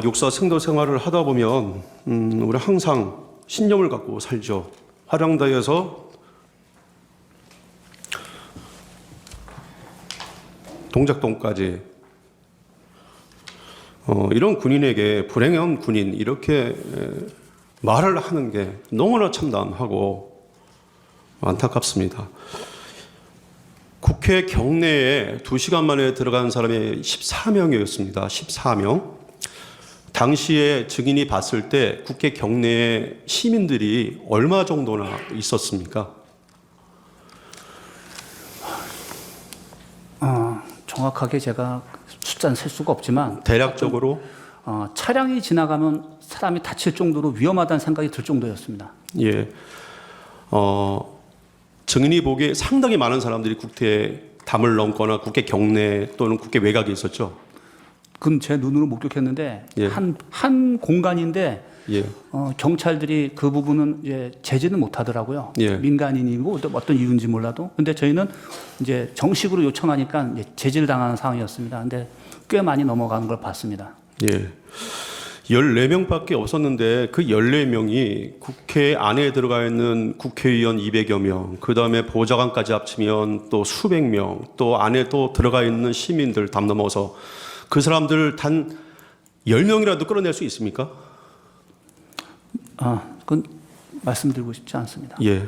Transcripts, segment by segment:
육사 승도 생활을 하다 보면 우리 항상 신념을 갖고 살죠. 화량다에서 동작동까지 이런 군인에게 불행한 군인 이렇게 말을 하는 게 너무나 참담하고 안타깝습니다. 국회 경내에 2시간 만에 들어간 사람이 14명이었습니다. 14명. 당시에 증인이 봤을 때 국회 경내에 시민들이 얼마 정도나 있었습니까? 정확하게 제가 숫자는 셀 수가 없지만 대략적으로 차량이 지나가면 사람이 다칠 정도로 위험하다는 생각이 들 정도였습니다. 예. 증인이 보기에 상당히 많은 사람들이 국회에 담을 넘거나 국회 경내 또는 국회 외곽에 있었죠. 그건 제 눈으로 목격했는데 예. 한 공간인데 예. 경찰들이 그 부분은 이제 제지는 못하더라고요. 예. 민간인이고 또 어떤 이유인지 몰라도. 근데 저희는 이제 정식으로 요청하니까 이제 제지를 당하는 상황이었습니다. 근데 꽤 많이 넘어가는 걸 봤습니다. 예. 14명밖에 없었는데 그 14명이 국회 안에 들어가 있는 국회의원 200여 명, 그 다음에 보좌관까지 합치면 또 수백 명, 또 안에 또 들어가 있는 시민들 담 넘어서 그 사람들 단 10명이라도 끌어낼 수 있습니까? 그건 말씀드리고 싶지 않습니다. 예.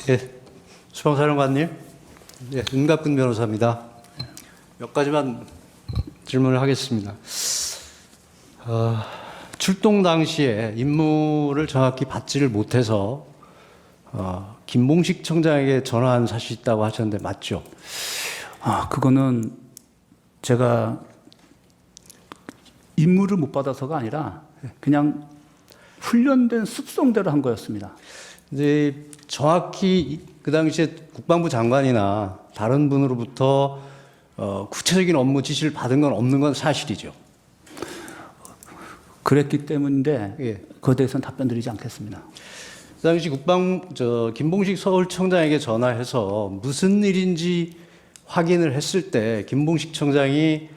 예, 수방사령관님, 예, 윤갑근 변호사입니다. 몇 가지만 질문을 하겠습니다. 출동 당시에 임무를 정확히 받지를 못해서 김봉식 청장에게 전화한 사실이 있다고 하셨는데 맞죠? 그거는 제가 임무를 못 받아서가 아니라 그냥 훈련된 습성대로 한 거였습니다. 이제 정확히 그 당시에 국방부 장관이나 다른 분으로부터 구체적인 업무 지시를 받은 건 없는 건 사실이죠. 그랬기 때문인데 예. 그에 대해서는 답변 드리지 않겠습니다. 그 당시 김봉식 서울청장에게 전화해서 무슨 일인지 확인을 했을 때 김봉식 청장이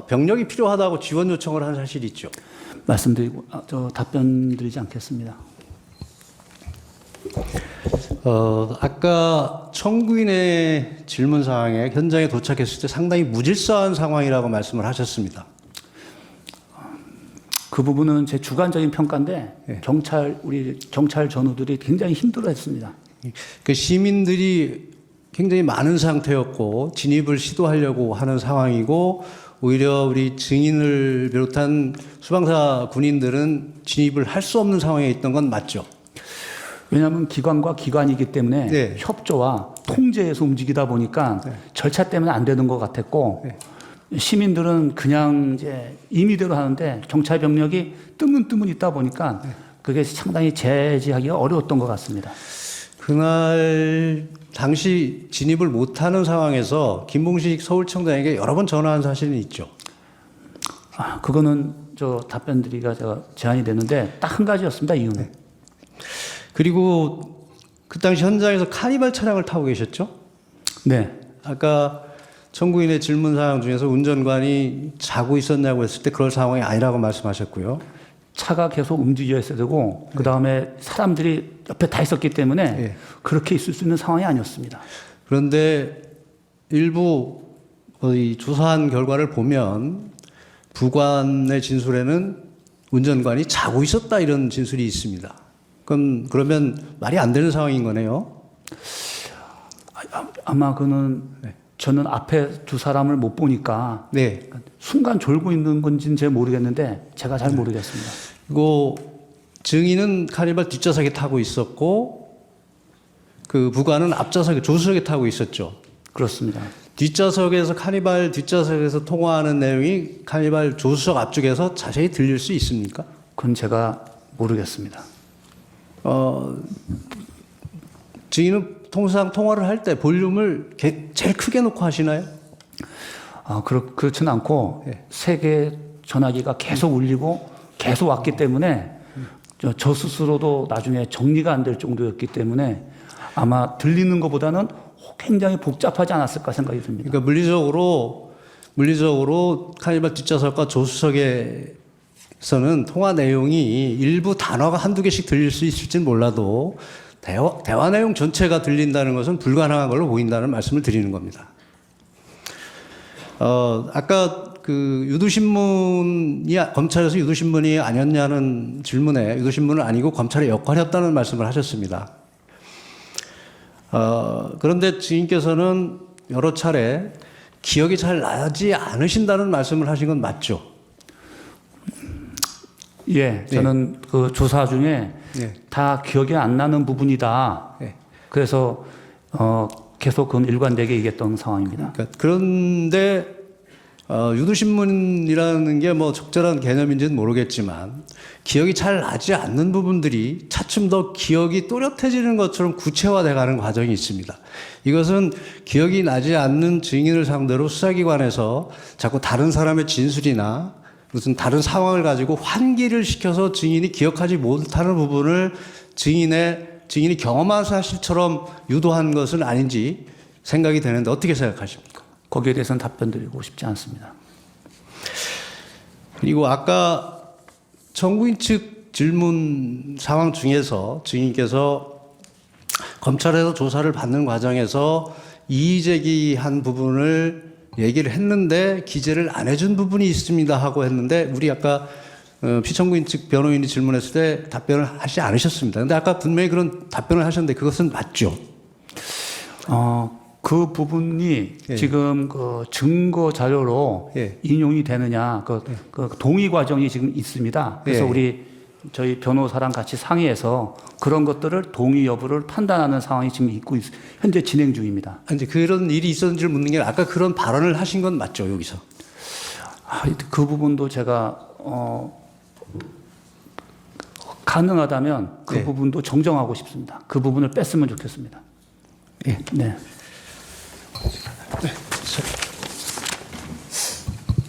병력이 필요하다고 지원 요청을 한 사실이 있죠. 말씀드리고 답변 드리지 않겠습니다. 아까 청구인의 질문 사항에 현장에 도착했을 때 상당히 무질서한 상황이라고 말씀을 하셨습니다. 그 부분은 제 주관적인 평가인데 예. 우리 경찰 전우들이 굉장히 힘들어했습니다. 그 시민들이 굉장히 많은 상태였고 진입을 시도하려고 하는 상황이고 오히려 우리 증인을 비롯한 수방사 군인들은 진입을 할 수 없는 상황에 있던 건 맞죠? 왜냐하면 기관과 기관이기 때문에 네. 협조와 통제에서 움직이다 보니까 절차 때문에 안 되는 것 같았고 시민들은 그냥 이제 임의대로 하는데 경찰 병력이 뜨문뜨문 있다 보니까 그게 상당히 제지하기가 어려웠던 것 같습니다. 그날 당시 진입을 못하는 상황에서 김봉식 서울청장에게 여러 번 전화한 사실은 있죠. 그거는 답변 드리기가 제가 제한이 되는데 딱 한 가지였습니다. 이유는. 그리고 그 당시 현장에서 카니발 차량을 타고 계셨죠? 네. 아까 청구인의 질문 사항 중에서 운전관이 자고 있었냐고 했을 때 그럴 상황이 아니라고 말씀하셨고요. 차가 계속 움직여 있어야 되고 그 다음에 사람들이 옆에 다 있었기 때문에 그렇게 있을 수 있는 상황이 아니었습니다. 그런데 일부 조사한 결과를 보면 부관의 진술에는 운전관이 자고 있었다 이런 진술이 있습니다. 그러면 말이 안 되는 상황인 거네요. 아마 그는 저는 앞에 두 사람을 못 보니까 네. 순간 졸고 있는 건지는 잘 모르겠는데 제가 잘 모르겠습니다. 그리고 증인은 카니발 뒷좌석에 타고 있었고 그 부관은 앞좌석에 조수석에 타고 있었죠. 그렇습니다. 카니발 뒷좌석에서 통화하는 내용이 카니발 조수석 앞쪽에서 자세히 들릴 수 있습니까? 그건 제가 모르겠습니다. 증인은 통상 통화를 할 때 볼륨을 제일 크게 놓고 하시나요? 그렇지는 않고 세계 전화기가 계속 울리고 계속 왔기 때문에 저 스스로도 나중에 정리가 안 될 정도였기 때문에 아마 들리는 것보다는 굉장히 복잡하지 않았을까 생각이 듭니다. 그러니까 물리적으로 카니발 뒷좌석과 조수석에서는 통화 내용이 일부 단어가 한두 개씩 들릴 수 있을지는 몰라도 대화 내용 전체가 들린다는 것은 불가능한 걸로 보인다는 말씀을 드리는 겁니다. 아까 그 유도신문이 검찰에서 유도신문이 아니었냐는 질문에 유도신문은 아니고 검찰의 역할이었다는 말씀을 하셨습니다. 그런데 증인께서는 여러 차례 기억이 잘 나지 않으신다는 말씀을 하신 건 맞죠? 예, 저는 그 조사 중에 다 기억이 안 나는 부분이다. 그래서 계속 그건 일관되게 얘기했던 상황입니다. 그런데 유도신문이라는 게 뭐 적절한 개념인지는 모르겠지만 기억이 잘 나지 않는 부분들이 차츰 더 기억이 또렷해지는 것처럼 구체화돼가는 과정이 있습니다. 이것은 기억이 나지 않는 증인을 상대로 수사기관에서 자꾸 다른 사람의 진술이나 무슨 다른 상황을 가지고 환기를 시켜서 증인이 기억하지 못하는 부분을 증인이 경험한 사실처럼 유도한 것은 아닌지 생각이 되는데 어떻게 생각하십니까? 거기에 대해서는 답변 드리고 싶지 않습니다. 그리고 아까 청구인 측 질문 상황 중에서 증인께서 검찰에서 조사를 받는 과정에서 이의 제기한 부분을 얘기를 했는데 기재를 안 해준 부분이 있습니다 하고 했는데 우리 아까 피청구인 측 변호인이 질문했을 때 답변을 하지 않으셨습니다. 근데 아까 분명히 그런 답변을 하셨는데 그것은 맞죠? 그 부분이 지금 그 증거 자료로 인용이 되느냐 그 동의 과정이 지금 있습니다. 그래서 저희 변호사랑 같이 상의해서 그런 것들을 동의 여부를 판단하는 상황이 지금 현재 진행 중입니다. 이제 그런 일이 있었는지를 묻는 게 아까 그런 발언을 하신 건 맞죠 여기서? 그 부분도 제가 가능하다면 그 부분도 정정하고 싶습니다. 그 부분을 뺐으면 좋겠습니다. 네.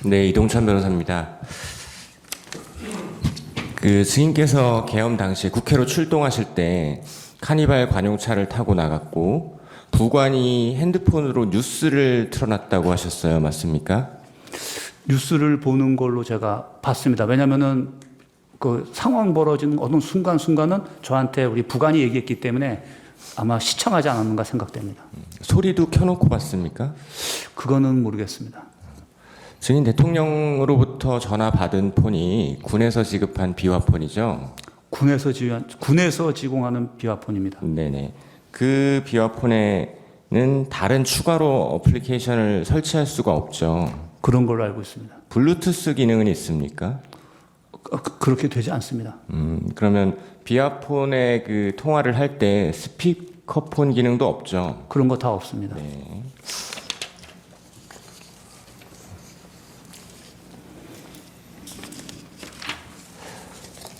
네, 이동찬 변호사입니다. 그 증인께서 계엄 당시에 국회로 출동하실 때 카니발 관용차를 타고 나갔고 부관이 핸드폰으로 뉴스를 틀어놨다고 하셨어요. 맞습니까? 뉴스를 보는 걸로 제가 봤습니다. 왜냐하면은 그 상황 벌어지는 어느 순간순간은 저한테 우리 부관이 얘기했기 때문에 아마 시청하지 않았는가 생각됩니다. 소리도 켜놓고 봤습니까? 그거는 모르겠습니다. 증인 대통령으로부터 전화 받은 폰이 군에서 지급한 비화폰이죠? 군에서 지공하는 비화폰입니다. 네네. 그 비화폰에는 다른 추가로 어플리케이션을 설치할 수가 없죠. 그런 걸로 알고 있습니다. 블루투스 기능은 있습니까? 그렇게 되지 않습니다. 그러면 비화폰에 그 통화를 할 때 스피커폰 기능도 없죠? 그런 거 다 없습니다. 네.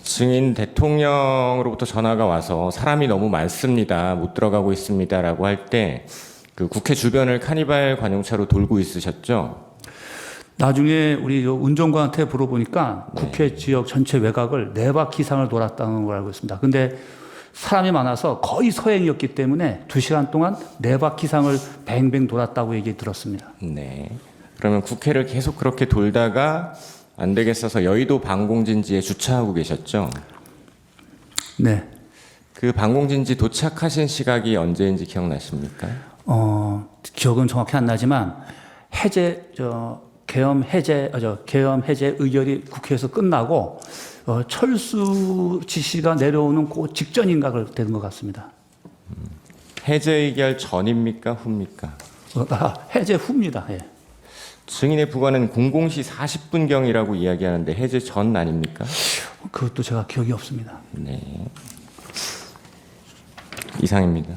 증인 대통령으로부터 전화가 와서 사람이 너무 많습니다. 못 들어가고 있습니다라고 할 때 그 국회 주변을 카니발 관용차로 돌고 있으셨죠? 나중에 우리 운전관한테 물어보니까 국회 지역 전체 외곽을 4바퀴 이상을 돌았다는 걸 알고 있습니다. 근데 사람이 많아서 거의 서행이었기 때문에 2시간 동안 4바퀴 이상을 뱅뱅 돌았다고 얘기 들었습니다. 네. 그러면 국회를 계속 그렇게 돌다가 안 되겠어서 여의도 방공진지에 주차하고 계셨죠? 네. 그 방공진지 도착하신 시각이 언제인지 기억나십니까? 기억은 정확히 안 나지만 계엄 해제 의결이 국회에서 끝나고 철수 지시가 내려오는 그 직전인가 되는 것 같습니다. 해제 의결 전입니까 후입니까? 해제 후입니다. 예. 증인의 부관은 00시 40분경이라고 이야기하는데 해제 전 아닙니까? 그것도 제가 기억이 없습니다. 네. 이상입니다.